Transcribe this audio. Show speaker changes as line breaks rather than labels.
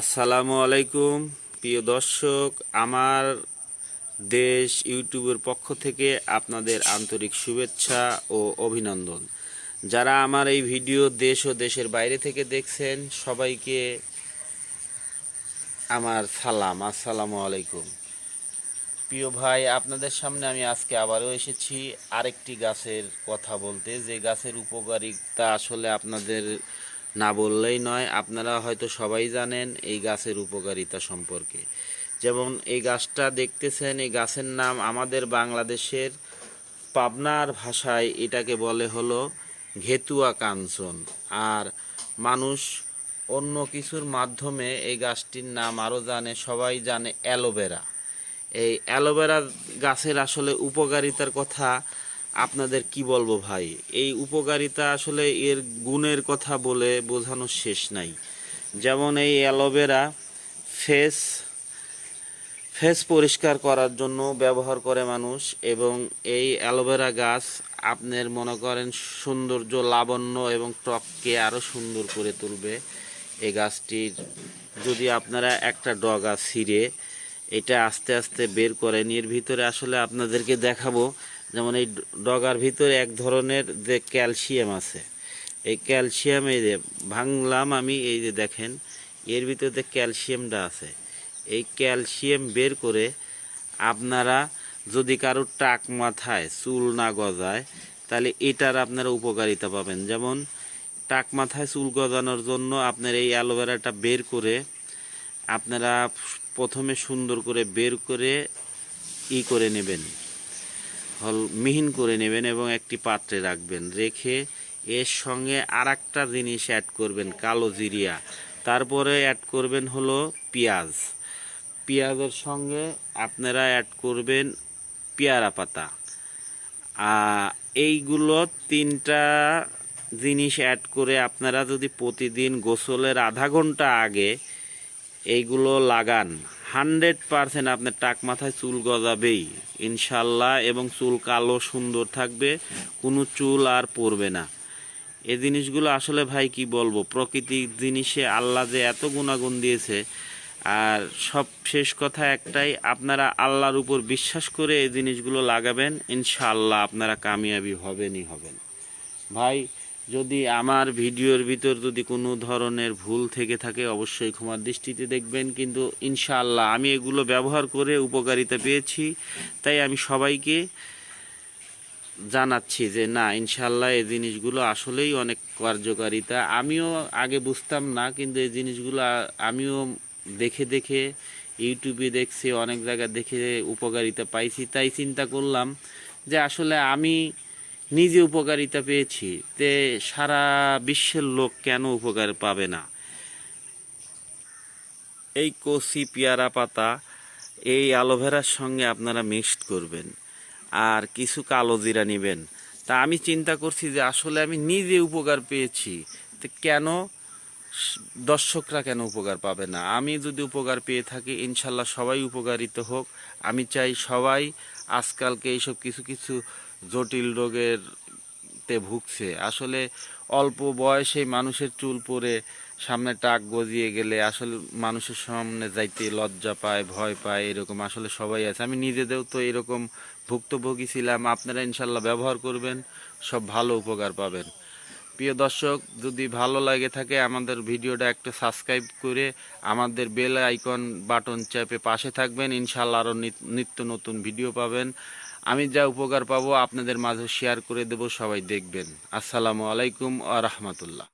আসসালামু আলাইকুম প্রিয় দর্শক, আমার দেশ ইউটিউবের পক্ষ থেকে আপনাদের আন্তরিক শুভেচ্ছা ও অভিনন্দন। যারা আমার এই ভিডিও দেশ ও দেশের বাইরে থেকে দেখছেন, সবাইকে আমার সালাম, আসসালামু আলাইকুম। প্রিয় ভাই, আপনাদের সামনে আমি আজকে আবারও এসেছি আরেকটি গাছের কথা বলতে, যে গাছের উপকারিতা আসলে আপনাদের না বললেই নয়। আপনারা হয়তো সবাই জানেন এই গাছের উপকারিতা সম্পর্কে। যেমন এই গাছটা দেখতেছেন, এই গাছের নাম আমাদের বাংলাদেশের পাবনার ভাষায় এটাকে বলে হলো ঘেতুয়া কাঞ্চন। আর মানুষ অন্য কিছুর মাধ্যমে এই গাছটির নাম আরও জানে, সবাই জানে অ্যালোভেরা। এই অ্যালোভেরা গাছের আসলে উপকারিতার কথা আপনাদের কি বলবো ভাই। এই উপকারিতা আসলে এর গুণের কথা বলে বোঝানোর শেষ নাই। যেমন এই অ্যালোভেরা ফেস ফেস পরিষ্কার করার জন্য ব্যবহার করে মানুষ, এবং এই অ্যালোভেরা গাছ আপনার মনে করেন সৌন্দর্য, লাবণ্য এবং ত্বককে আরও সুন্দর করে তুলবে। এই গাছটির যদি আপনারা একটা ডগা ছিঁড়ে এটা আস্তে আস্তে বের করেন, এর ভিতরে আসলে আপনাদেরকে দেখাবো। যেমন এই ডগার ভিতরে এক ধরনের যে ক্যালসিয়াম আছে, এই ক্যালসিয়াম এই যে ভাঙলাম আমি, এই যে দেখেন এর ভিতরে যে ক্যালসিয়ামটা আছে, এই ক্যালসিয়াম বের করে আপনারা যদি কারোর টাক মাথায় চুল না গজায়, তাহলে এটার আপনারা উপকারিতা পাবেন। যেমন টাক মাথায় চুল গজানোর জন্য আপনার এই অ্যালোভেরাটা বের করে আপনারা প্রথমে সুন্দর করে বের করে করে নেবেন, মিহিন করে নেবেন এবং একটি পাত্রে রাখবেন। রেখে এর সঙ্গে আর একটা জিনিস অ্যাড করবেন, কালো জিরিয়া। তারপরে অ্যাড করবেন হলো পেঁয়াজ। পেঁয়াজের সঙ্গে আপনারা অ্যাড করবেন পেয়ারা পাতা। এইগুলো তিনটা জিনিস অ্যাড করে আপনারা যদি প্রতিদিন গোসলের আধা ঘন্টা আগে এইগুলো লাগান, 100% আপনার টাক মাথায় চুল গজাবেই ইনশাল্লাহ, এবং চুল কালো সুন্দর থাকবে, কোনো চুল আর পড়বে না। এই জিনিসগুলো আসলে ভাই কি বলবো, প্রকৃতির জিনিসে আল্লাহ যে এত গুণাগুণ দিয়েছে। আর সব শেষ কথা একটাই, আপনারা আল্লাহর উপর বিশ্বাস করে এই জিনিসগুলো লাগাবেন, ইনশাআল্লাহ আপনারা কামিয়াবি হবেনই হবেন। ভাই, যদি আমার ভিডিওর ভিতর যদি কোনো ধরনের ভুল থেকে থাকে অবশ্যই ক্ষমার দৃষ্টিতে দেখবেন, কিন্তু ইনশাআল্লাহ আমি এগুলো ব্যবহার করে উপকারিতা পেয়েছি, তাই আমি সবাইকে জানাচ্ছি যে না, ইনশাআল্লাহ এই জিনিসগুলো আসলেই অনেক কার্যকারিতা। আমিও আগে বুঝতাম না, কিন্তু এই জিনিসগুলো আমিও দেখে দেখে ইউটিউবে দেখছি, অনেক জায়গা দেখে উপকারিতা পাইছি, তাই চিন্তা করলাম যে আসলে আমি নিজে উপকারিতা পেয়েছি, তে সারা বিশ্বের লোক কেন উপকার পাবে না। এই কচি পেয়ারা পাতা এই অ্যালোভেরার সঙ্গে আপনারা মিক্সড করবেন, আর কিছু কালো জিরা নেবেন। তা আমি চিন্তা করছি যে আসলে আমি নিজে উপকার পেয়েছি, তো কেন দর্শকরা কেন উপকার পাবে না। আমি যদি উপকার পেয়ে থাকি, ইনশাল্লাহ সবাই উপকারিত হোক। আমি চাই সবাই আজকালকে এইসব কিছু কিছু জটিল রোগের তে ভুগছে। আসলে অল্প বয়সে মানুষের চুল পড়ে সামনে টাক গজিয়ে গেলে আসলে মানুষের সামনে যাইতে লজ্জা পায়, ভয় পায়, এরকম আসলে সবাই আছে। আমি নিজেদেরও তো এরকম ভুক্তভোগী ছিলাম। আপনারা ইনশাল্লাহ ব্যবহার করবেন, সব ভালো উপকার পাবেন। প্রিয় দর্শক, যদি ভালো লাগে থাকে আমাদের ভিডিওটা একটু সাবস্ক্রাইব করে আমাদের বেল আইকন বাটন চেপে পাশে থাকবেন, ইনশাল্লাহ আরও নিত্য নতুন ভিডিও পাবেন। আমি যা উপকার পাবো আপনাদের মাঝে শেয়ার করে দেব, সবাই দেখবেন। আসসালামু আলাইকুম ওয়া রাহমাতুল্লাহ।